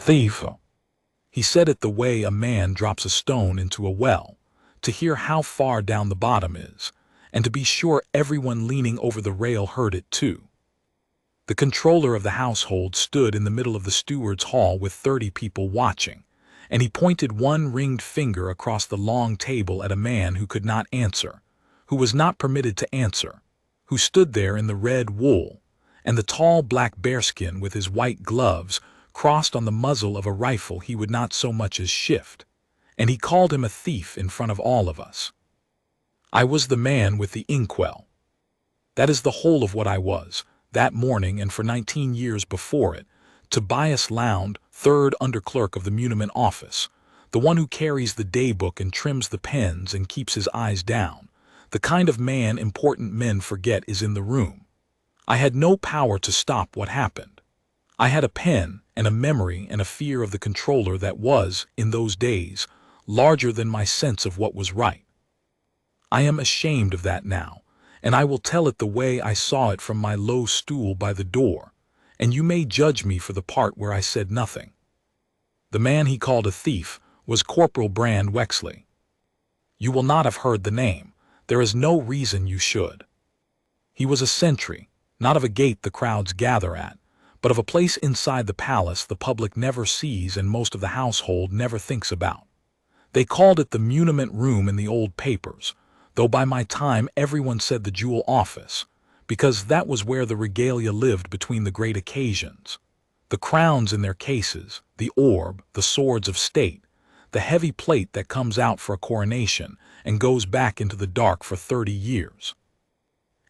thief. He said it the way a man drops a stone into a well, to hear how far down the bottom is, and to be sure everyone leaning over the rail heard it too. The controller of the household stood in the middle of the steward's hall with 30 people watching, and he pointed one ringed finger across the long table at a man who could not answer, who was not permitted to answer, who stood there in the red wool, and the tall black bearskin with his white gloves crossed on the muzzle of a rifle he would not so much as shift, and he called him a thief in front of all of us. I was the man with the inkwell. That is the whole of what I was, that morning and for 19 years before it, Tobias Lound, 3rd under-clerk of the muniment office, the one who carries the daybook and trims the pens and keeps his eyes down, the kind of man important men forget is in the room. I had no power to stop what happened. I had a pen and a memory and a fear of the controller that was, in those days, larger than my sense of what was right. I am ashamed of that now, and I will tell it the way I saw it from my low stool by the door, and you may judge me for the part where I said nothing. The man he called a thief was Corporal Wexley. You will not have heard the name. There is no reason you should. He was a sentry, not of a gate the crowds gather at, but of a place inside the palace the public never sees and most of the household never thinks about. They called it the muniment room in the old papers, though by my time everyone said the jewel office, because that was where the regalia lived between the great occasions. The crowns in their cases, the orb, the swords of state, the heavy plate that comes out for a coronation and goes back into the dark for 30 years.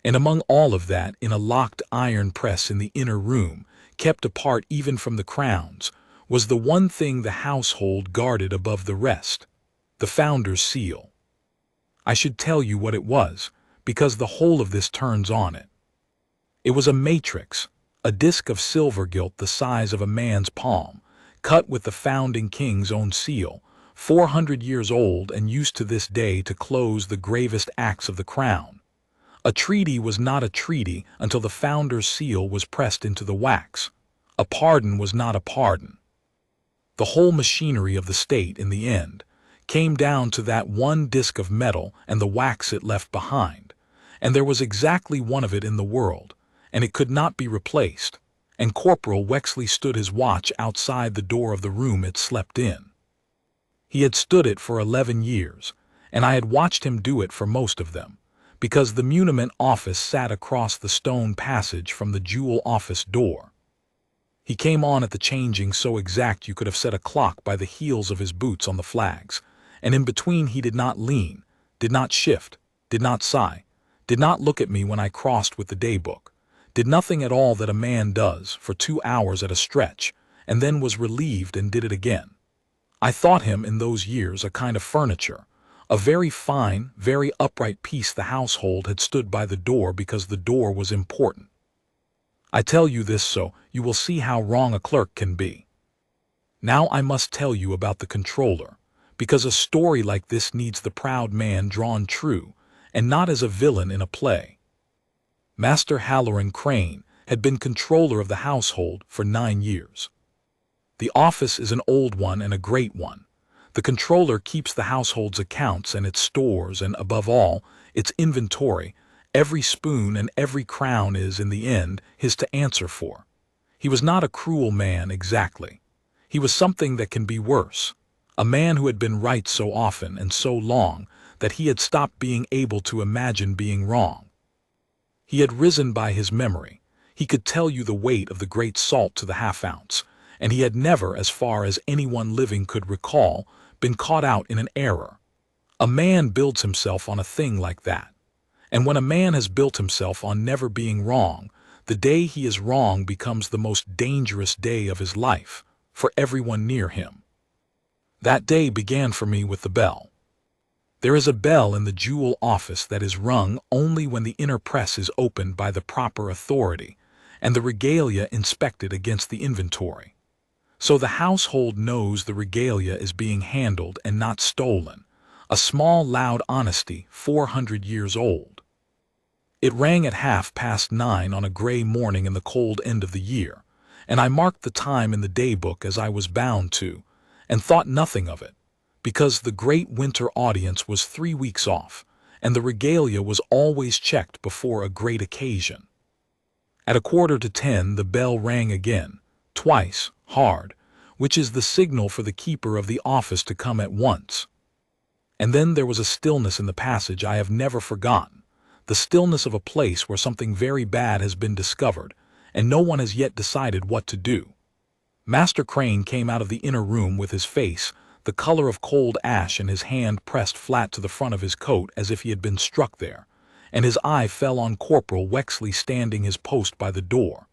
And among all of that, in a locked iron press in the inner room, kept apart even from the crowns, was the one thing the household guarded above the rest, the founder's seal. I should tell you what it was, because the whole of this turns on it. It was a matrix, a disc of silver gilt the size of a man's palm, cut with the founding king's own seal, 400 years old and used to this day to close the gravest acts of the crown. A treaty was not a treaty until the founder's seal was pressed into the wax. A pardon was not a pardon. The whole machinery of the state, in the end, came down to that one disc of metal and the wax it left behind, and there was exactly one of it in the world, and it could not be replaced, and Corporal Wexley stood his watch outside the door of the room it slept in. He had stood it for 11 years, and I had watched him do it for most of them, because the muniment office sat across the stone passage from the jewel office door. He came on at the changing so exact you could have set a clock by the heels of his boots on the flags, and in between he did not lean, did not shift, did not sigh, did not look at me when I crossed with the daybook, did nothing at all that a man does for 2 hours at a stretch, and then was relieved and did it again. I thought him in those years a kind of furniture, a very fine, very upright piece the household had stood by the door because the door was important. I tell you this so you will see how wrong a clerk can be. Now I must tell you about the controller, because a story like this needs the proud man drawn true, and not as a villain in a play. Master Halloran Crane had been controller of the household for 9 years. The office is an old one and a great one. The controller keeps the household's accounts and its stores and, above all, its inventory. Every spoon and every crown is, in the end, his to answer for. He was not a cruel man exactly. He was something that can be worse. A man who had been right so often and so long that he had stopped being able to imagine being wrong. He had risen by his memory. He could tell you the weight of the great salt to the half-ounce, and he had never, as far as anyone living could recall, been caught out in an error. A man builds himself on a thing like that. And when a man has built himself on never being wrong, the day he is wrong becomes the most dangerous day of his life, for everyone near him. That day began for me with the bell. There is a bell in the jewel office that is rung only when the inner press is opened by the proper authority, and the regalia inspected against the inventory. So the household knows the regalia is being handled and not stolen, a small loud honesty 400 years old. It rang at 9:30 on a gray morning in the cold end of the year, and I marked the time in the daybook as I was bound to, and thought nothing of it, because the great winter audience was 3 weeks off, and the regalia was always checked before a great occasion. At 9:45 the bell rang again, twice, hard, which is the signal for the keeper of the office to come at once. And then there was a stillness in the passage I have never forgotten, the stillness of a place where something very bad has been discovered, and no one has yet decided what to do. Master Crane came out of the inner room with his face the color of cold ash and his hand pressed flat to the front of his coat as if he had been struck there, and his eye fell on Corporal Wexley standing his post by the door,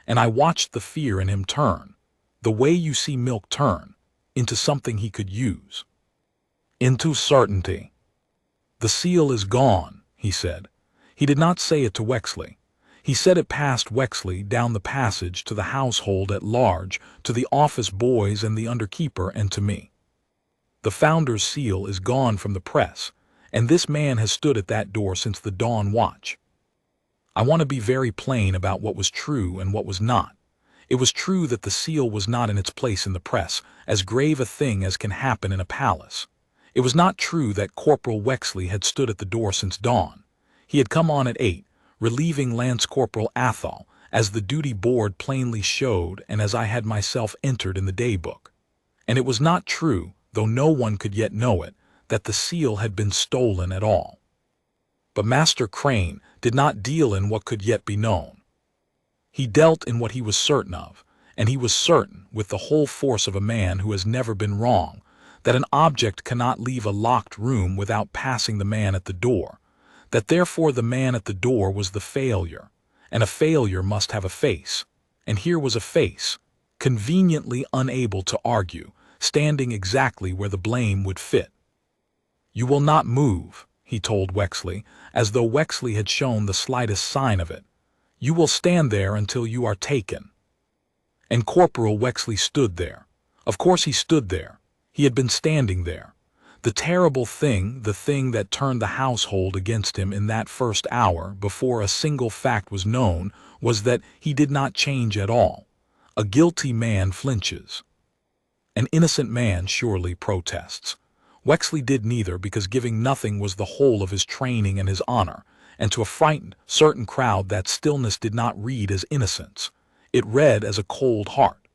and I watched the fear in him turn, the way you see milk turn, into something he could use. Into certainty. "The seal is gone," he said. He did not say it to Wexley. He said it past Wexley, down the passage, to the household at large, to the office boys and the underkeeper, and to me. "The founder's seal is gone from the press, and this man has stood at that door since the dawn watch." I want to be very plain about what was true and what was not. It was true that the seal was not in its place in the press, as grave a thing as can happen in a palace. It was not true that Corporal Wexley had stood at the door since dawn. He had come on at 8, relieving Lance Corporal Athol, as the duty board plainly showed and as I had myself entered in the daybook. And it was not true, though no one could yet know it, that the seal had been stolen at all. But Master Crane did not deal in what could yet be known. He dealt in what he was certain of, and he was certain, with the whole force of a man who has never been wrong, that an object cannot leave a locked room without passing the man at the door, that therefore the man at the door was the failure, and a failure must have a face, and here was a face, conveniently unable to argue, standing exactly where the blame would fit. "You will not move," he told Wexley, as though Wexley had shown the slightest sign of it. "You will stand there until you are taken." And Corporal Wexley stood there. Of course he stood there. He had been standing there. The terrible thing, the thing that turned the household against him in that first hour before a single fact was known, was that he did not change at all. A guilty man flinches. An innocent man surely protests. Wexley did neither, because giving nothing was the whole of his training and his honor, and to a frightened, certain crowd that stillness did not read as innocence. It read as a cold heart.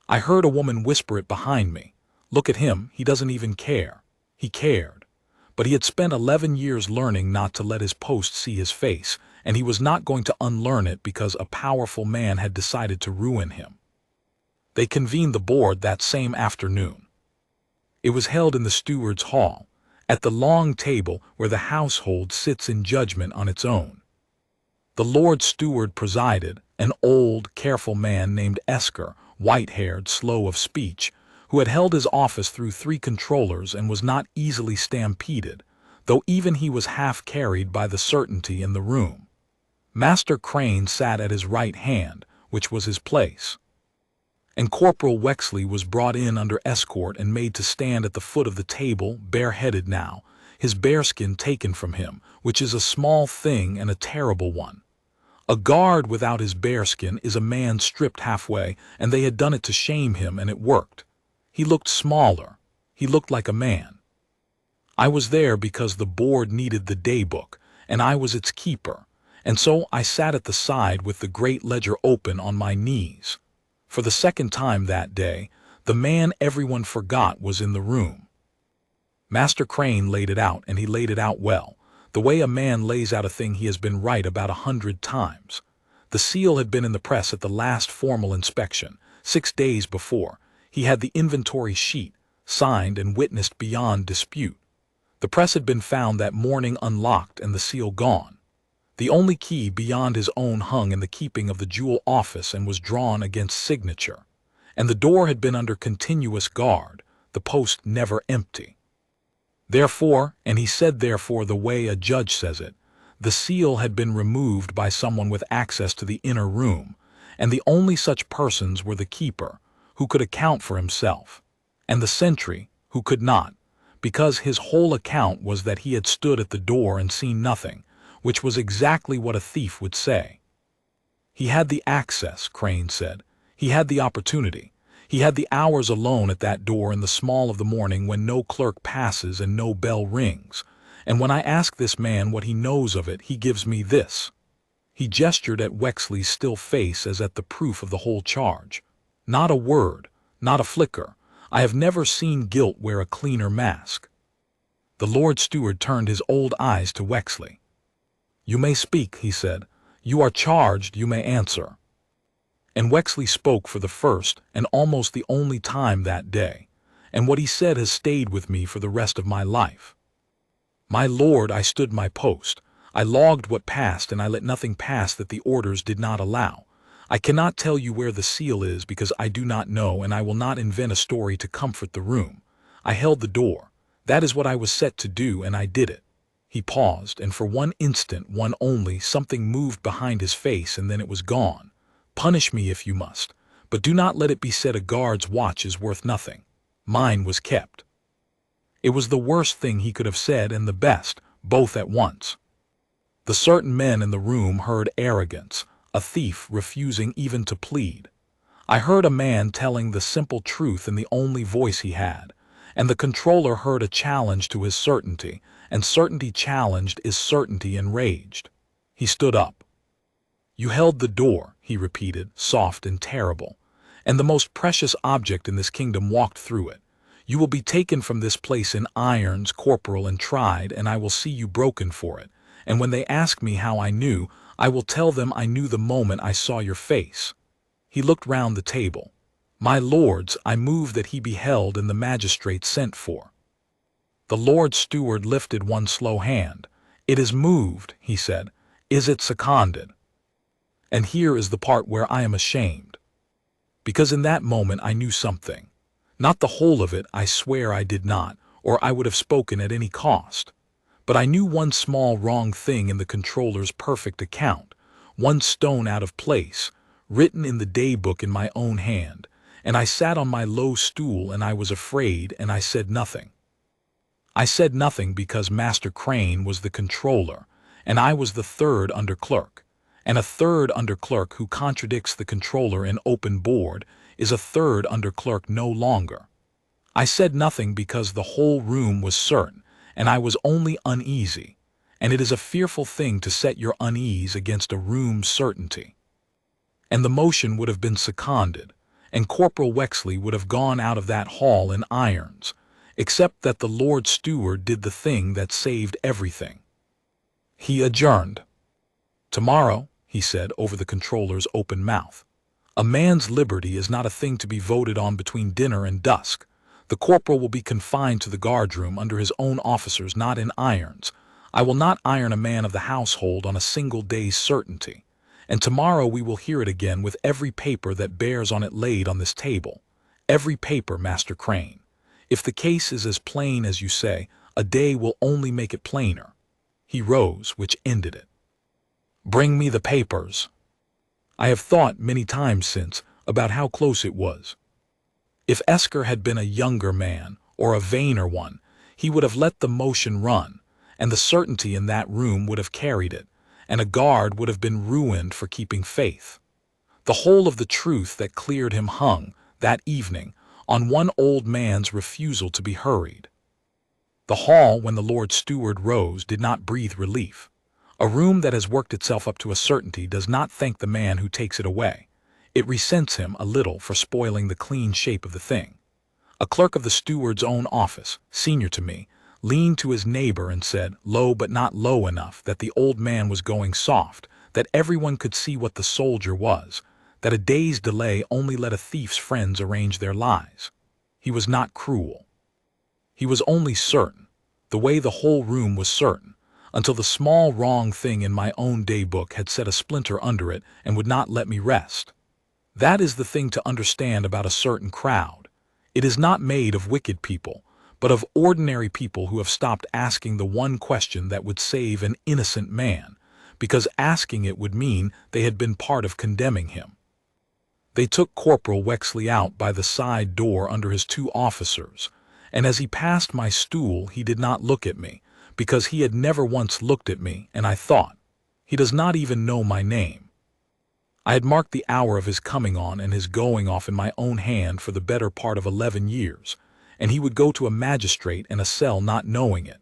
I heard a woman whisper it behind me. "Look at him, he doesn't even care." He cared. But he had spent 11 years learning not to let his post see his face, and he was not going to unlearn it because a powerful man had decided to ruin him. They convened the board that same afternoon. It was held in the steward's hall, at the long table where the household sits in judgment on its own. The Lord Steward presided, an old, careful man named Esker, white-haired, slow of speech, who had held his office through 3 controllers and was not easily stampeded, though even he was half carried by the certainty in the room. Master Crane sat at his right hand, which was his place. And Corporal Wexley was brought in under escort and made to stand at the foot of the table, bareheaded now, his bearskin taken from him, which is a small thing and a terrible one. A guard without his bearskin is a man stripped halfway, and they had done it to shame him, and it worked. He looked smaller. He looked like a man. I was there because the board needed the daybook, and I was its keeper, and so I sat at the side with the great ledger open on my knees. For the second time that day, the man everyone forgot was in the room. Master Crane laid it out, and he laid it out well, the way a man lays out a thing he has been right about 100 times. The seal had been in the press at the last formal inspection, 6 days before. He had the inventory sheet, signed and witnessed beyond dispute. The press had been found that morning unlocked and the seal gone. The only key beyond his own hung in the keeping of the jewel office and was drawn against signature. And the door had been under continuous guard, the post never empty. Therefore, and he said therefore the way a judge says it, the seal had been removed by someone with access to the inner room, and the only such persons were the keeper, who could account for himself, and the sentry, who could not, because his whole account was that he had stood at the door and seen nothing, which was exactly what a thief would say. He had the access, Crane said. He had the opportunity. He had the hours alone at that door in the small of the morning when no clerk passes and no bell rings. And when I ask this man what he knows of it, he gives me this. He gestured at Wexley's still face as at the proof of the whole charge. Not a word, not a flicker. I have never seen guilt wear a cleaner mask. The Lord Steward turned his old eyes to Wexley. "You may speak," he said. "You are charged, you may answer." And Wexley spoke for the first and almost the only time that day, and what he said has stayed with me for the rest of my life. "My lord, I stood my post. I logged what passed, and I let nothing pass that the orders did not allow. I cannot tell you where the seal is because I do not know, and I will not invent a story to comfort the room. I held the door. That is what I was set to do, and I did it." He paused, and for one instant, one only, something moved behind his face, and then it was gone. "Punish me if you must, but do not let it be said a guard's watch is worth nothing. Mine was kept." It was the worst thing he could have said and the best, both at once. The certain men in the room heard arrogance, a thief refusing even to plead. I heard a man telling the simple truth in the only voice he had, and the Comptroller heard a challenge to his certainty, and certainty challenged is certainty enraged. He stood up. "You held the door," he repeated, soft and terrible, "and the most precious object in this kingdom walked through it. You will be taken from this place in irons, corporal, and tried, and I will see you broken for it. And when they ask me how I knew, I will tell them I knew the moment I saw your face." He looked round the table. "My lords, I move that he be held and the magistrate sent for." The Lord Steward lifted one slow hand. "It is moved," he said. "Is it seconded?" And here is the part where I am ashamed. Because in that moment I knew something. Not the whole of it, I swear I did not, or I would have spoken at any cost. But I knew one small wrong thing in the Comptroller's perfect account, one stone out of place, written in the day-book in my own hand, and I sat on my low stool and I was afraid and I said nothing. I said nothing because Master Crane was the Comptroller, and I was the third under-clerk. And a third under-clerk who contradicts the Comptroller in open board is a third under-clerk no longer. I said nothing because the whole room was certain, and I was only uneasy, and it is a fearful thing to set your unease against a room's certainty. And the motion would have been seconded, and Corporal Wexley would have gone out of that hall in irons, except that the Lord Steward did the thing that saved everything. He adjourned. "Tomorrow," he said over the Comptroller's open mouth, "a man's liberty is not a thing to be voted on between dinner and dusk. The corporal will be confined to the guardroom under his own officers, not in irons. I will not iron a man of the household on a single day's certainty. And tomorrow we will hear it again with every paper that bears on it laid on this table. Every paper, Master Crane. If the case is as plain as you say, a day will only make it plainer." He rose, which ended it. "Bring me the papers." I have thought many times since about how close it was. If Esker had been a younger man, or a vainer one, he would have let the motion run, and the certainty in that room would have carried it, and a guard would have been ruined for keeping faith. The whole of the truth that cleared him hung, that evening, on one old man's refusal to be hurried. The hall, when the Lord Steward rose, did not breathe relief. A room that has worked itself up to a certainty does not thank the man who takes it away. It resents him a little for spoiling the clean shape of the thing. A clerk of the steward's own office, senior to me, leaned to his neighbor and said, low but not low enough that the old man was going soft, that everyone could see what the soldier was, that a day's delay only let a thief's friends arrange their lies. He was not cruel. He was only certain, the way the whole room was certain, until the small wrong thing in my own day-book had set a splinter under it and would not let me rest. That is the thing to understand about a certain crowd. It is not made of wicked people, but of ordinary people who have stopped asking the one question that would save an innocent man, because asking it would mean they had been part of condemning him. They took Corporal Wexley out by the side door under his two officers, and as he passed my stool he did not look at me, because he had never once looked at me, and I thought, he does not even know my name. I had marked the hour of his coming on and his going off in my own hand for the better part of 11 years, and he would go to a magistrate in a cell not knowing it,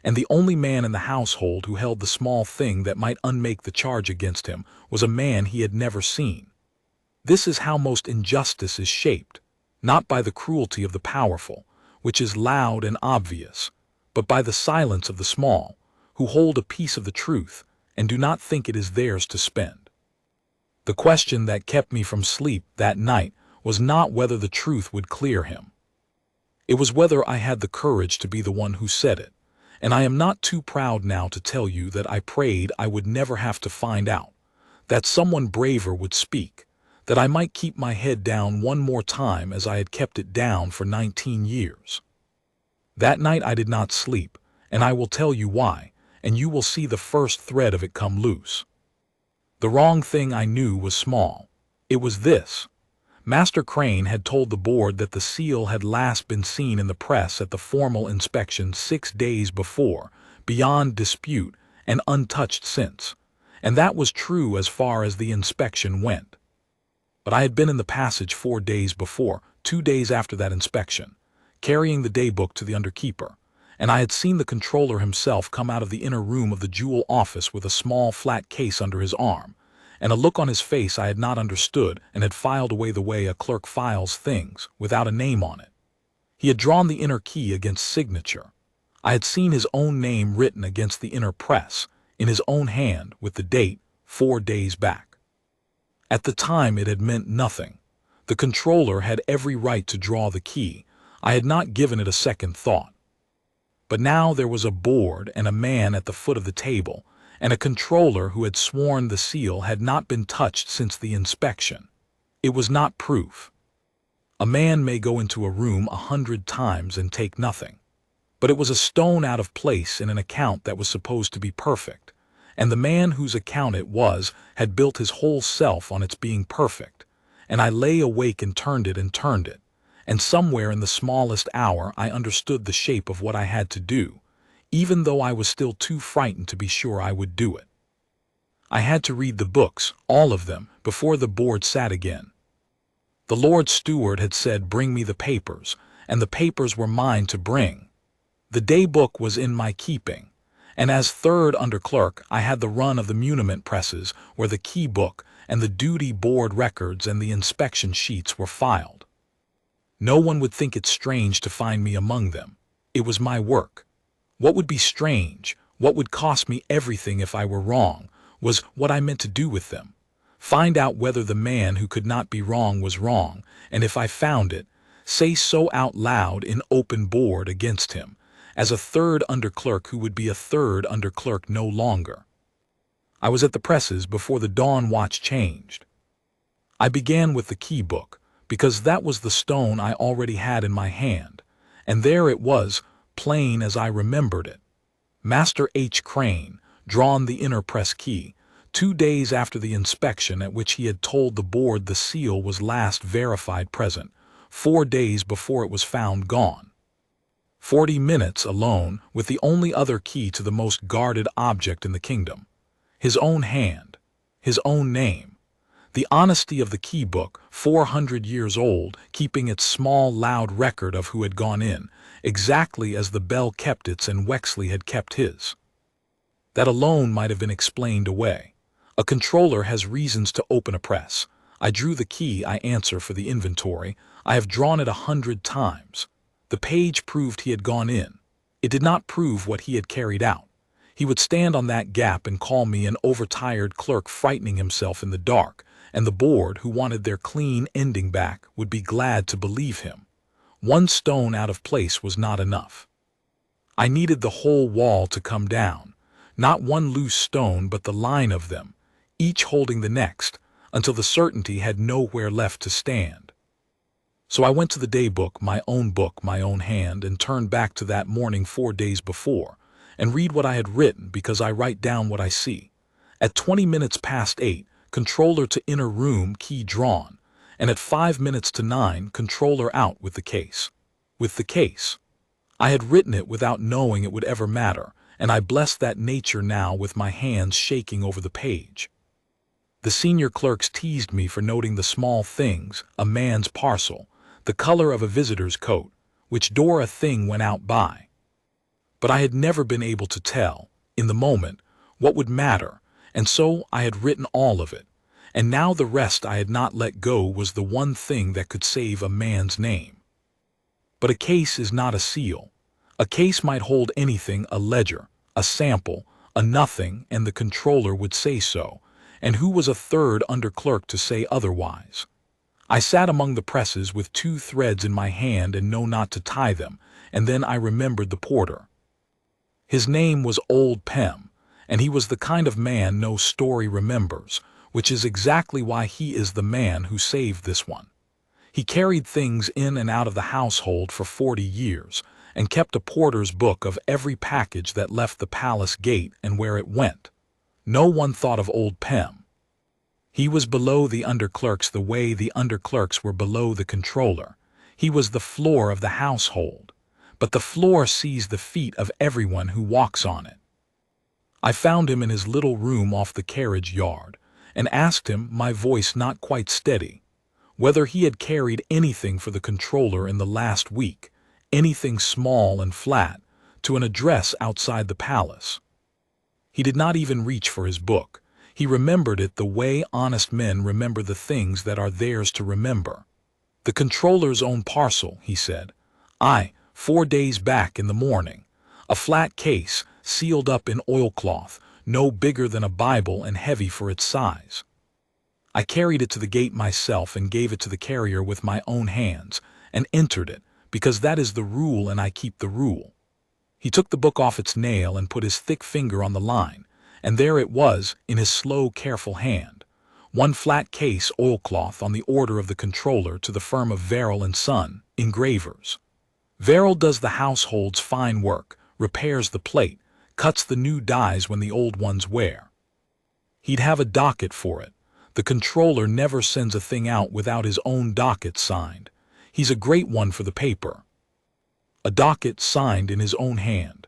and the only man in the household who held the small thing that might unmake the charge against him was a man he had never seen. This is how most injustice is shaped, not by the cruelty of the powerful, which is loud and obvious, but by the silence of the small, who hold a piece of the truth and do not think it is theirs to spend. The question that kept me from sleep that night was not whether the truth would clear him. It was whether I had the courage to be the one who said it, and I am not too proud now to tell you that I prayed I would never have to find out, that someone braver would speak, that I might keep my head down one more time as I had kept it down for 19 years. That night I did not sleep, and I will tell you why, and you will see the first thread of it come loose. The wrong thing I knew was small. It was this. Master Crane had told the board that the seal had last been seen in the press at the formal inspection 6 days before, beyond dispute, and untouched since, and that was true as far as the inspection went. But I had been in the passage 4 days before, 2 days after that inspection, carrying the daybook to the underkeeper, and I had seen the controller himself come out of the inner room of the jewel office with a small flat case under his arm, and a look on his face I had not understood, and had filed away the way a clerk files things, without a name on it. He had drawn the inner key against signature. I had seen his own name written against the inner press, in his own hand, with the date, 4 days back. At the time it had meant nothing. The controller had every right to draw the key. I had not given it a second thought. But now there was a board and a man at the foot of the table, and a controller who had sworn the seal had not been touched since the inspection. It was not proof. A man may go into a room 100 times and take nothing. But it was a stone out of place in an account that was supposed to be perfect, and the man whose account it was had built his whole self on its being perfect, and I lay awake and turned it, and somewhere in the smallest hour I understood the shape of what I had to do, even though I was still too frightened to be sure I would do it. I had to read the books, all of them, before the board sat again. The Lord Steward had said, "Bring me the papers," and the papers were mine to bring. The day book was in my keeping, and as third under-clerk I had the run of the muniment presses where the key book and the duty board records and the inspection sheets were filed. No one would think it strange to find me among them. It was my work. What would be strange, what would cost me everything if I were wrong, was what I meant to do with them. Find out whether the man who could not be wrong was wrong, and if I found it, say so out loud in open board against him, as a third under-clerk who would be a third under-clerk no longer. I was at the presses before the dawn watch changed. I began with the key book, because that was the stone I already had in my hand, and there it was, plain as I remembered it. Master H. Crane, drawn the inner press key, 2 days after the inspection at which he had told the board the seal was last verified present, 4 days before it was found gone. 40 minutes alone with the only other key to the most guarded object in the kingdom. His own hand, his own name. The honesty of the key book, 400 years old, keeping its small, loud record of who had gone in, exactly as the bell kept its and Wexley had kept his. That alone might have been explained away. A controller has reasons to open a press. I drew the key, I answer for the inventory. I have drawn it 100 times. The page proved he had gone in. It did not prove what he had carried out. He would stand on that gap and call me an overtired clerk frightening himself in the dark, and the board, who wanted their clean ending back, would be glad to believe him. 1 stone out of place was not enough. I needed the whole wall to come down, not 1 loose stone but the line of them, each holding the next, until the certainty had nowhere left to stand. So I went to the day book, my own hand, and turned back to that morning 4 days before, and read what I had written, because I write down what I see. At 20 minutes past 8, controller to inner room, key drawn, and at 5 minutes to 9, controller out with the case. With the case. I had written it without knowing it would ever matter, and I blessed that nature now with my hands shaking over the page. The senior clerks teased me for noting the small things, a man's parcel, the color of a visitor's coat, which door a thing went out by. But I had never been able to tell, in the moment, what would matter, and so I had written all of it, and now the rest I had not let go was the one thing that could save a man's name. But a case is not a seal. A case might hold anything, a ledger, a sample, a nothing, and the controller would say so, and who was a third under-clerk to say otherwise? I sat among the presses with 2 threads in my hand and know not to tie them, and then I remembered the porter. His name was Old Pem, and he was the kind of man no story remembers, which is exactly why he is the man who saved this one. He carried things in and out of the household for 40 years, and kept a porter's book of every package that left the palace gate and where it went. No one thought of Old Pem. He was below the under-clerks the way the under-clerks were below the controller. He was the floor of the household, but the floor sees the feet of everyone who walks on it. I found him in his little room off the carriage yard, and asked him, my voice not quite steady, whether he had carried anything for the controller in the last week, anything small and flat, to an address outside the palace. He did not even reach for his book. He remembered it the way honest men remember the things that are theirs to remember. The controller's own parcel, he said. 4 days back in the morning. A flat case, sealed up in oilcloth, no bigger than a Bible and heavy for its size. I carried it to the gate myself and gave it to the carrier with my own hands, and entered it, because that is the rule and I keep the rule. He took the book off its nail and put his thick finger on the line, and there it was in his slow, careful hand. 1 flat case, oilcloth, on the order of the controller to the firm of Verrill & Son, engravers. Verrill does the household's fine work, repairs the plate, cuts the new dies when the old ones wear. He'd have a docket for it. The controller never sends a thing out without his own docket signed. He's a great one for the paper. A docket signed in his own hand,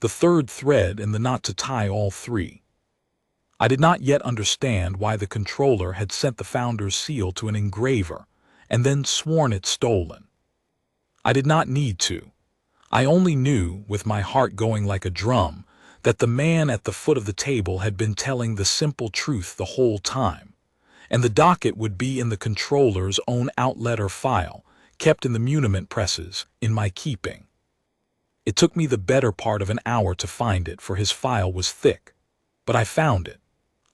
the 3rd thread and the knot to tie all 3. I did not yet understand why the controller had sent the founder's seal to an engraver, and then sworn it stolen. I did not need to. I only knew, with my heart going like a drum, that the man at the foot of the table had been telling the simple truth the whole time, and the docket would be in the controller's own outlet or file, kept in the muniment presses, in my keeping. It took me the better part of an hour to find it, for his file was thick. But I found it.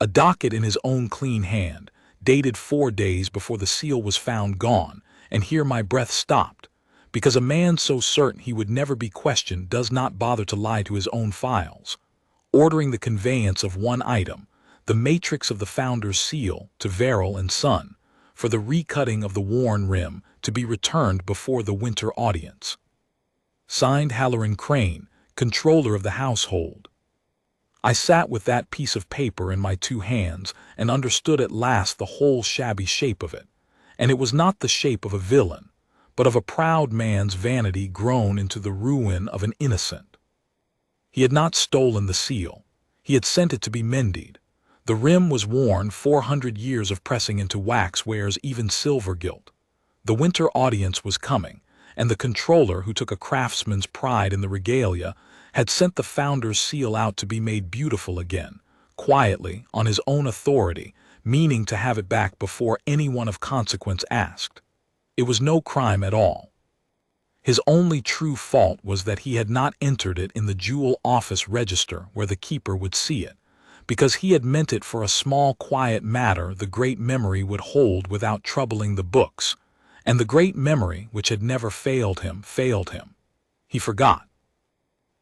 A docket in his own clean hand, dated 4 days before the seal was found gone, and here my breath stopped, because a man so certain he would never be questioned does not bother to lie to his own files. Ordering the conveyance of 1 item, the matrix of the founder's seal, to Verrill & Son, for the recutting of the worn rim, to be returned before the winter audience. Signed Halloran Crane, Controller of the Household. I sat with that piece of paper in my 2 hands and understood at last the whole shabby shape of it, and it was not the shape of a villain, but of a proud man's vanity grown into the ruin of an innocent. He had not stolen the seal. He had sent it to be mended. The rim was worn, 400 years of pressing into wax wears even silver gilt. The winter audience was coming, and the controller, who took a craftsman's pride in the regalia, had sent the founder's seal out to be made beautiful again, quietly, on his own authority, meaning to have it back before anyone of consequence asked. It was no crime at all. His only true fault was that he had not entered it in the jewel office register where the keeper would see it, because he had meant it for a small quiet matter the great memory would hold without troubling the books, and the great memory which had never failed him. He forgot.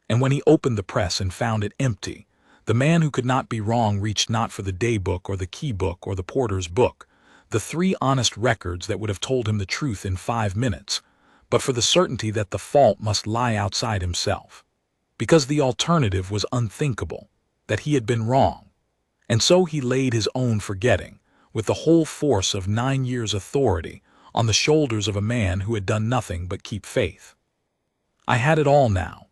And when he opened the press and found it empty, the man who could not be wrong reached not for the day book or the key book or the porter's book, the 3 honest records that would have told him the truth in 5 minutes, but for the certainty that the fault must lie outside himself, because the alternative was unthinkable, that he had been wrong. And so he laid his own forgetting, with the whole force of 9 years' authority, on the shoulders of a man who had done nothing but keep faith. I had it all now.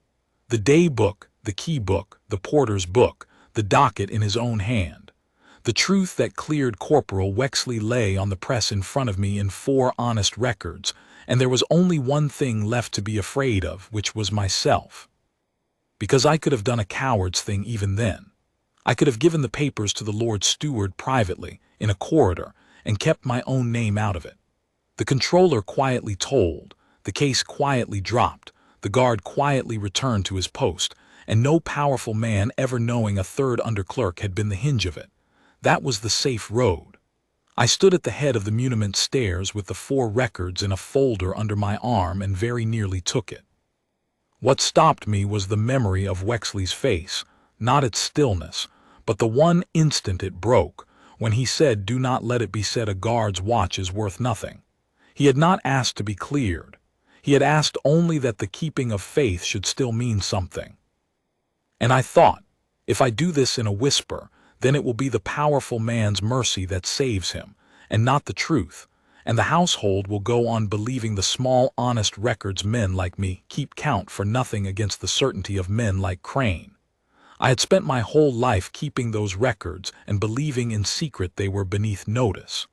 The day book, the key book, the porter's book, the docket in his own hand. The truth that cleared Corporal Wexley lay on the press in front of me in 4 honest records, and there was only one thing left to be afraid of, which was myself. Because I could have done a coward's thing even then. I could have given the papers to the Lord Steward privately, in a corridor, and kept my own name out of it. The Comptroller quietly told, the case quietly dropped, the guard quietly returned to his post, and no powerful man ever knowing a third under-clerk had been the hinge of it. That was the safe road. I stood at the head of the muniment stairs with the 4 records in a folder under my arm and very nearly took it. What stopped me was the memory of Wexley's face, not its stillness, but the one instant it broke, when he said, "Do not let it be said a guard's watch is worth nothing." He had not asked to be cleared. He had asked only that the keeping of faith should still mean something. And I thought, if I do this in a whisper, then it will be the powerful man's mercy that saves him, and not the truth, and the household will go on believing the small honest records men like me keep count for nothing against the certainty of men like Crane. I had spent my whole life keeping those records and believing in secret they were beneath notice.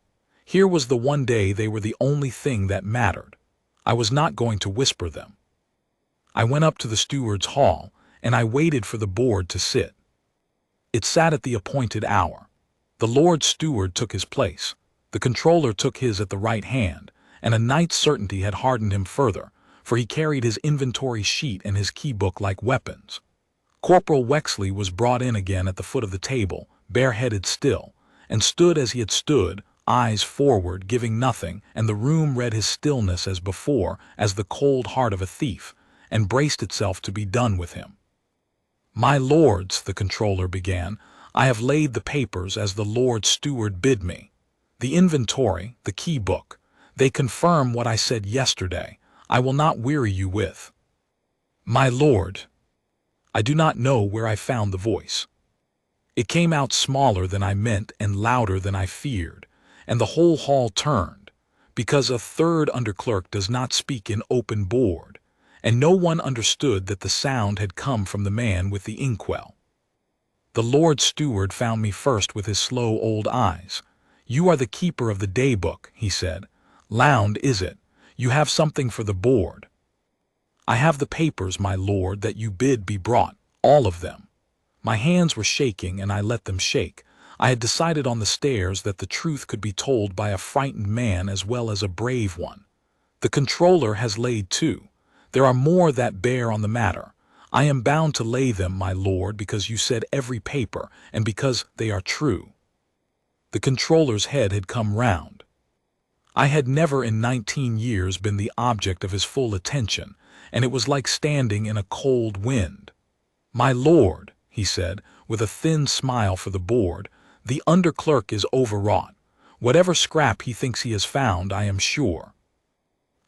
Here was the one day they were the only thing that mattered. I was not going to whisper them. I went up to the steward's hall, and I waited for the board to sit. It sat at the appointed hour. The Lord Steward took his place. The Comptroller took his at the right hand, and a night's certainty had hardened him further, for he carried his inventory sheet and his key-book like weapons. Corporal Wexley was brought in again at the foot of the table, bareheaded still, and stood as he had stood, eyes forward, giving nothing, and the room read his stillness as before, as the cold heart of a thief, and braced itself to be done with him. "My lords," the Comptroller began, "I have laid the papers as the Lord Steward bid me. The inventory, the key-book, they confirm what I said yesterday. I will not weary you with. My lord, I do not know where I found the voice. It came out smaller than I meant and louder than I feared, and the whole hall turned, because a third under-clerk does not speak in open board, and no one understood that the sound had come from the man with the inkwell. The Lord Steward found me first with his slow old eyes. 'You are the keeper of the day-book,' he said. 'Lound is it? You have something for the board.' 'I have the papers, my lord, that you bid be brought, all of them.' My hands were shaking, and I let them shake. I had decided on the stairs that the truth could be told by a frightened man as well as a brave one. The Comptroller has laid too. There are more that bear on the matter. I am bound to lay them, my lord, because you said every paper, and because they are true." The Comptroller's head had come round. I had never in 19 years been the object of his full attention, and it was like standing in a cold wind. "My lord," he said, with a thin smile for the board, "the under-clerk is overwrought. Whatever scrap he thinks he has found, I am sure.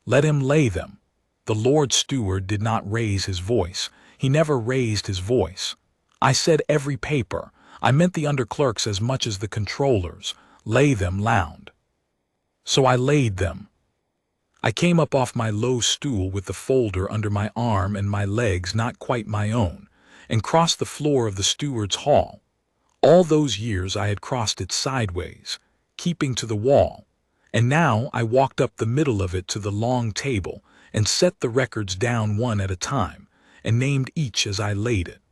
Let him lay them." The Lord Steward did not raise his voice. He never raised his voice. "I said every paper. I meant the under-clerks as much as the Comptroller's. Lay them, Lound." So I laid them. I came up off my low stool with the folder under my arm and my legs not quite my own, and crossed the floor of the steward's hall. All those years I had crossed it sideways, keeping to the wall, and now I walked up the middle of it to the long table and set the records down one at a time, and named each as I laid it.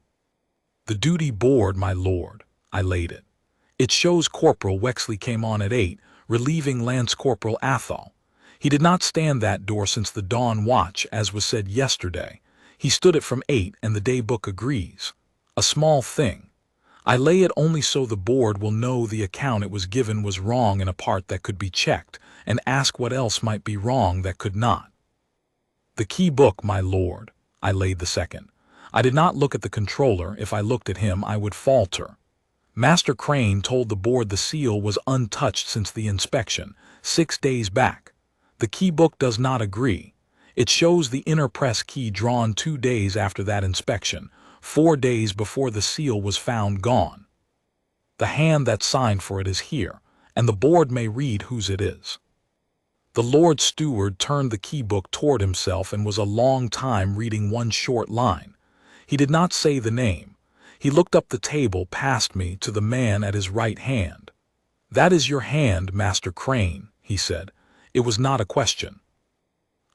"The duty board, my lord," I laid it. "It shows Corporal Wexley came on at 8, relieving Lance Corporal Athol. He did not stand that door since the dawn watch, as was said yesterday. He stood it from 8, and the day book agrees. A small thing. I lay it only so the board will know the account it was given was wrong in a part that could be checked, and ask what else might be wrong that could not. The key book, my lord," I laid the second. I did not look at the Comptroller. If I looked at him, I would falter. Master Crane told the board the seal was untouched since the inspection, 6 days back. The key book does not agree. It shows the inner press key drawn 2 days after that inspection, 4 days before the seal was found gone. The hand that signed for it is here, and the board may read whose it is." The Lord Steward turned the key book toward himself and was a long time reading one short line. He did not say the name. He looked up the table past me to the man at his right hand. "That is your hand, Master Crane," he said. It was not a question.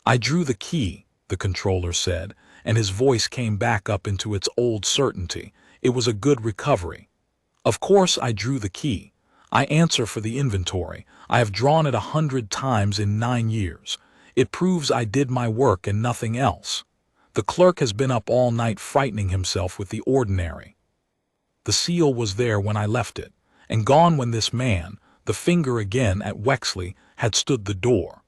"I drew the key," the controller said, and his voice came back up into its old certainty. It was a good recovery. "Of course I drew the key. I answer for the inventory. I have drawn it 100 times in 9 years. It proves I did my work and nothing else. The clerk has been up all night frightening himself with the ordinary. The seal was there when I left it, and gone when this man, the finger again at Wexley, had stood the door.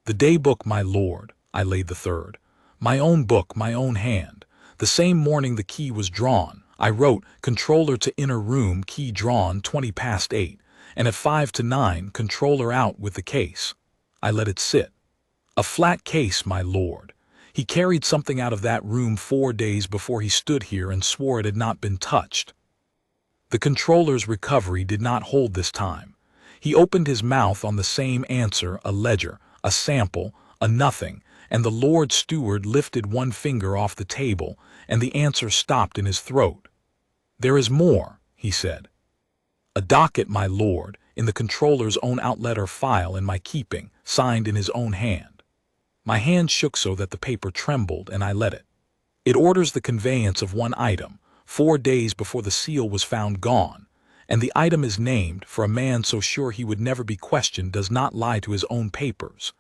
The day book, my lord," I laid the third. "My own book, my own hand. The same morning the key was drawn. I wrote, 'Controller to inner room, key drawn, 20 past 8, and at 5 to 9, controller out with the case.' I let it sit. A flat case, my lord. He carried something out of that room 4 days before he stood here and swore it had not been touched." The controller's recovery did not hold this time. He opened his mouth on the same answer, a ledger, a sample, a nothing, and the Lord Steward lifted one finger off the table, and the answer stopped in his throat. "There is more," he said. "A docket, my lord, in the controller's own outletter file in my keeping, signed in his own hand." My hand shook so that the paper trembled, and I let it. "It orders the conveyance of one item, 4 days before the seal was found gone, and the item is named, for a man so sure he would never be questioned does not lie to his own papers.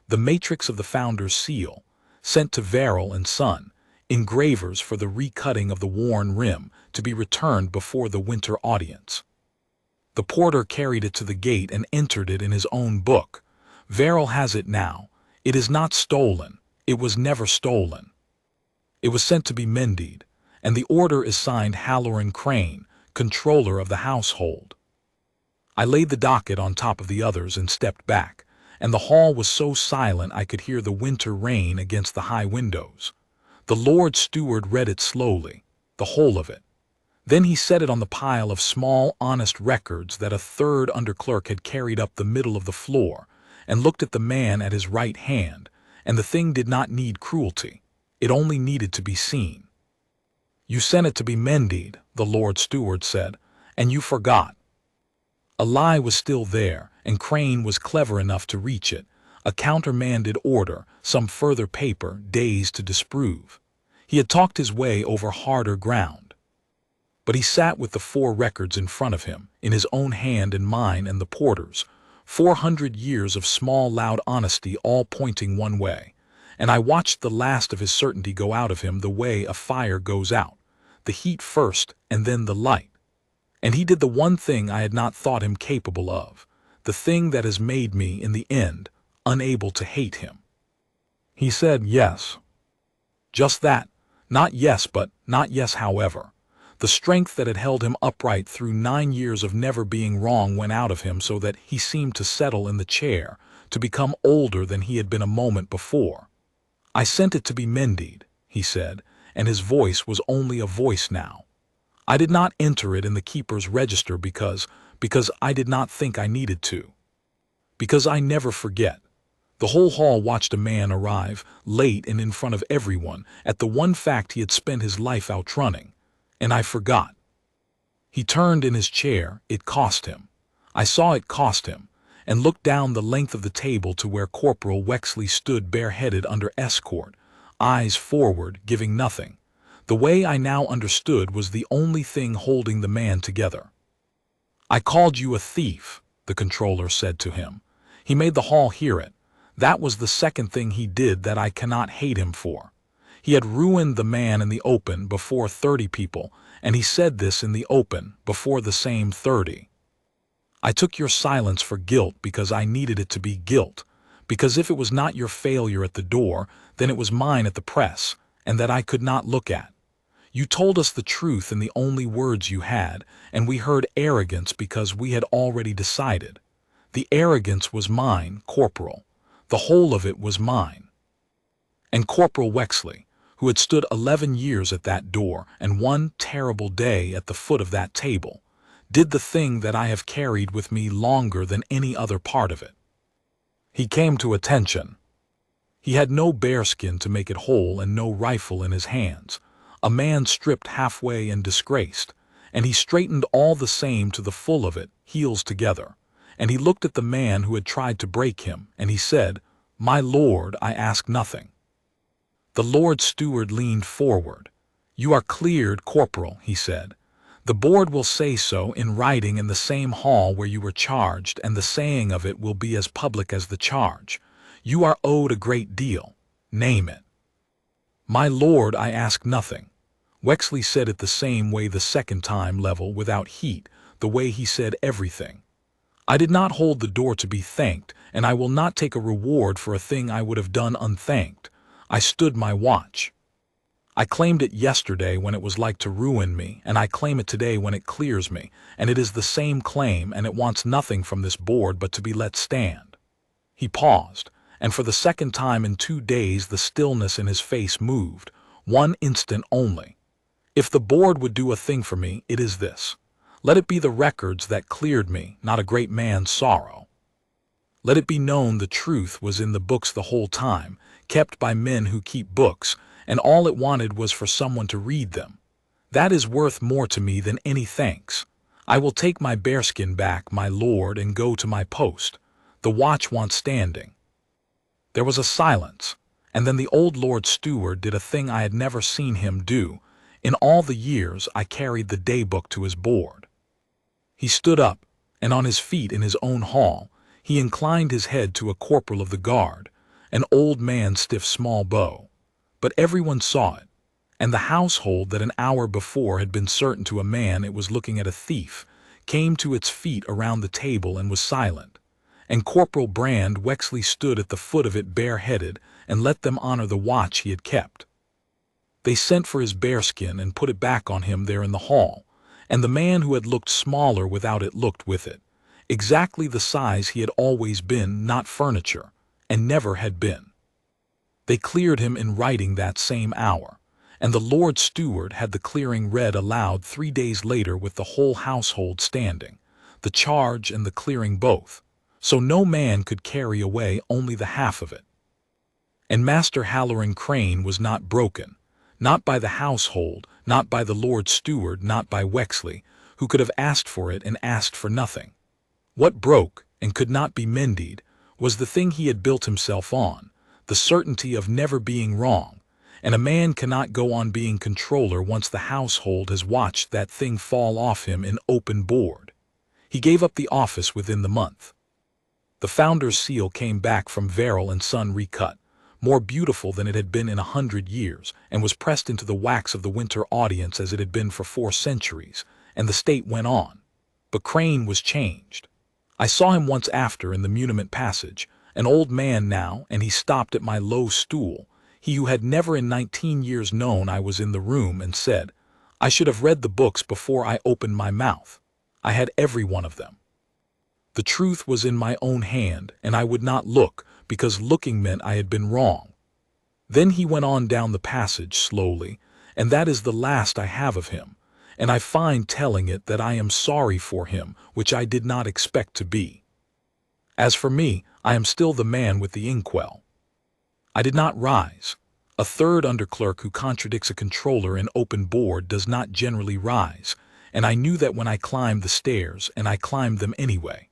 The matrix of the founder's seal, sent to Verrill and Son, engravers for the recutting of the worn rim, to be returned before the winter audience." The porter carried it to the gate and entered it in his own book. "Verrill has it now. It is not stolen. It was never stolen. It was sent to be mended, and the order is signed Halloran Crane, controller of the household." I laid the docket on top of the others and stepped back, and the hall was so silent I could hear the winter rain against the high windows. The Lord Steward read it slowly, the whole of it. Then he set it on the pile of small, honest records that a third under-clerk had carried up the middle of the floor, and looked at the man at his right hand, and the thing did not need cruelty. It only needed to be seen. "You sent it to be mended," the Lord Steward said, "and you forgot." A lie was still there, and Crane was clever enough to reach it, a countermanded order, some further paper, days to disprove. He had talked his way over harder ground. But he sat with the 4 records in front of him, in his own hand and mine and the porter's, 400 years of small, loud honesty all pointing one way, and I watched the last of his certainty go out of him the way a fire goes out, the heat first and then the light. And he did the one thing I had not thought him capable of, the thing that has made me, in the end, unable to hate him. He said yes. Just that. Not yes, but not yes however. The strength that had held him upright through 9 years of never being wrong went out of him so that he seemed to settle in the chair, to become older than he had been a moment before. "I sent it to be mended," he said, and his voice was only a voice now. "I did not enter it in the keeper's register because I did not think I needed to. Because I never forget. The whole hall watched a man arrive, late and in front of everyone, at the one fact he had spent his life outrunning. And I forgot." He turned in his chair. It cost him. I saw it cost him, and looked down the length of the table to where Corporal Wexley stood bareheaded under escort, eyes forward, giving nothing. The way I now understood was the only thing holding the man together. "I called you a thief," the controller said to him. He made the hall hear it. That was the second thing he did that I cannot hate him for. He had ruined the man in the open before 30 people, and he said this in the open before the same 30. "I took your silence for guilt because I needed it to be guilt, because if it was not your failure at the door, then it was mine at the press, and that I could not look at. You told us the truth in the only words you had, and we heard arrogance because we had already decided. The arrogance was mine, Corporal. The whole of it was mine." And Corporal Wexley, who had stood 11 years at that door and one terrible day at the foot of that table, did the thing that I have carried with me longer than any other part of it. He came to attention. He had no bearskin to make it whole and no rifle in his hands. a man stripped halfway and disgraced, and he straightened all the same to the full of it, heels together. And he looked at the man who had tried to break him, and he said, "My lord, I ask nothing." The Lord Steward leaned forward. "You are cleared, Corporal," he said. "The board will say so in writing in the same hall where you were charged, and the saying of it will be as public as the charge. You are owed a great deal. Name it." "My lord, I ask nothing." Wexley said it the same way the second time, level, without heat, the way he said everything. "I did not hold the door to be thanked, and I will not take a reward for a thing I would have done unthanked. I stood my watch. I claimed it yesterday when it was like to ruin me, and I claim it today when it clears me, and it is the same claim, and it wants nothing from this board but to be let stand." He paused, and for the second time in 2 days the stillness in his face moved, 1 instant only. "If the board would do a thing for me, it is this. Let it be the records that cleared me, not a great man's sorrow. Let it be known the truth was in the books the whole time, kept by men who keep books, and all it wanted was for someone to read them. That is worth more to me than any thanks. I will take my bearskin back, my lord, and go to my post. The watch wants standing." There was a silence, and then the old Lord Steward did a thing I had never seen him do. In all the years I carried the day-book to his board. He stood up, and on his feet in his own hall, he inclined his head to a corporal of the guard, an old man stiff small bow. But everyone saw it, and the household that an hour before had been certain to a man it was looking at a thief, came to its feet around the table and was silent. And Corporal Wexley stood at the foot of it bareheaded and let them honor the watch he had kept. They sent for his bearskin and put it back on him there in the hall, and the man who had looked smaller without it looked with it, exactly the size he had always been, not furniture, and never had been. They cleared him in writing that same hour, and the Lord Steward had the clearing read aloud 3 days later with the whole household standing, the charge and the clearing both, so no man could carry away only the half of it. And Master Halloran Crane was not broken, not by the household, not by the Lord Steward, not by Wexley, who could have asked for it and asked for nothing. What broke, and could not be mended, was the thing he had built himself on, the certainty of never being wrong, and a man cannot go on being controller once the household has watched that thing fall off him in open board. He gave up the office within the month. The founder's seal came back from Verrill and Son recut, more beautiful than it had been in 100 years, and was pressed into the wax of the winter audience as it had been for 4 centuries, and the state went on. But Crane was changed. I saw him once after in the muniment passage, an old man now, and he stopped at my low stool, he who had never in 19 years known I was in the room, and said, "I should have read the books before I opened my mouth. I had every one of them. The truth was in my own hand, and I would not look, because looking meant I had been wrong." Then he went on down the passage slowly, and that is the last I have of him, and I find telling it that I am sorry for him, which I did not expect to be. As for me, I am still the man with the inkwell. I did not rise. A third under-clerk who contradicts a controller in open board does not generally rise, and I knew that when I climbed the stairs, and I climbed them anyway.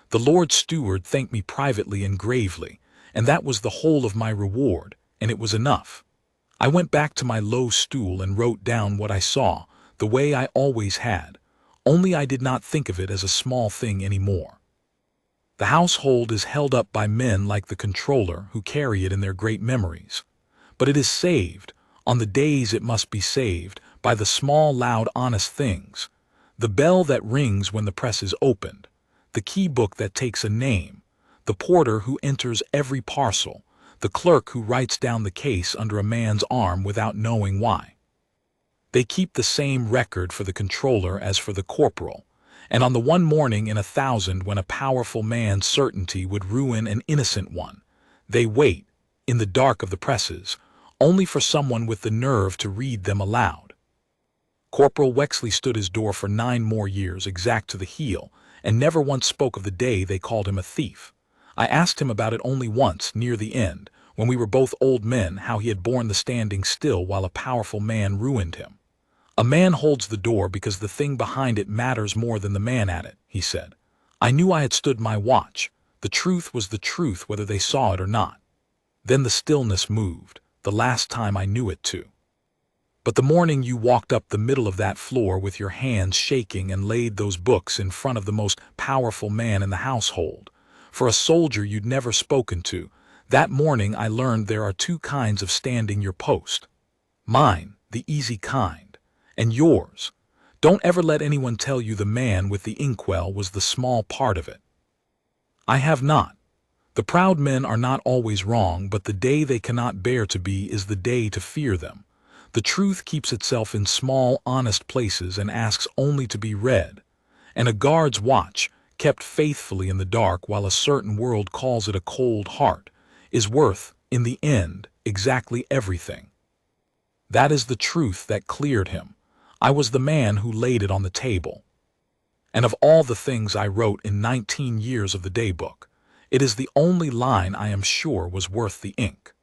The Lord Steward thanked me privately and gravely, and that was the whole of my reward, and it was enough. I went back to my low stool and wrote down what I saw, the way I always had, only I did not think of it as a small thing any more. The household is held up by men like the controller who carry it in their great memories, but it is saved, on the days it must be saved, by the small, loud, honest things, the bell that rings when the press is opened, the key book that takes a name, the porter who enters every parcel, the clerk who writes down the case under a man's arm without knowing why. They keep the same record for the controller as for the corporal, and on the one morning in 1,000 when a powerful man's certainty would ruin an innocent one, they wait, in the dark of the presses, only for someone with the nerve to read them aloud. Corporal Wexley stood his door for 9 more years exact to the heel, and never once spoke of the day they called him a thief. I asked him about it only once, near the end, when we were both old men, how he had borne the standing still while a powerful man ruined him. A man holds the door because the thing behind it matters more than the man at it, he said. I knew I had stood my watch. The truth was the truth whether they saw it or not. Then the stillness moved, the last time I knew it to. But the morning you walked up the middle of that floor with your hands shaking and laid those books in front of the most powerful man in the household, for a soldier you'd never spoken to, that morning I learned there are two kinds of standing your post. Mine, the easy kind, and yours. Don't ever let anyone tell you the man with the inkwell was the small part of it. I have not. The proud men are not always wrong, but the day they cannot bear to be is the day to fear them. The truth keeps itself in small, honest places and asks only to be read. And a guard's watch, kept faithfully in the dark while a certain world calls it a cold heart, is worth, in the end, exactly everything. That is the truth that cleared him. I was the man who laid it on the table. And of all the things I wrote in 19 years of the daybook, it is the only line I am sure was worth the ink.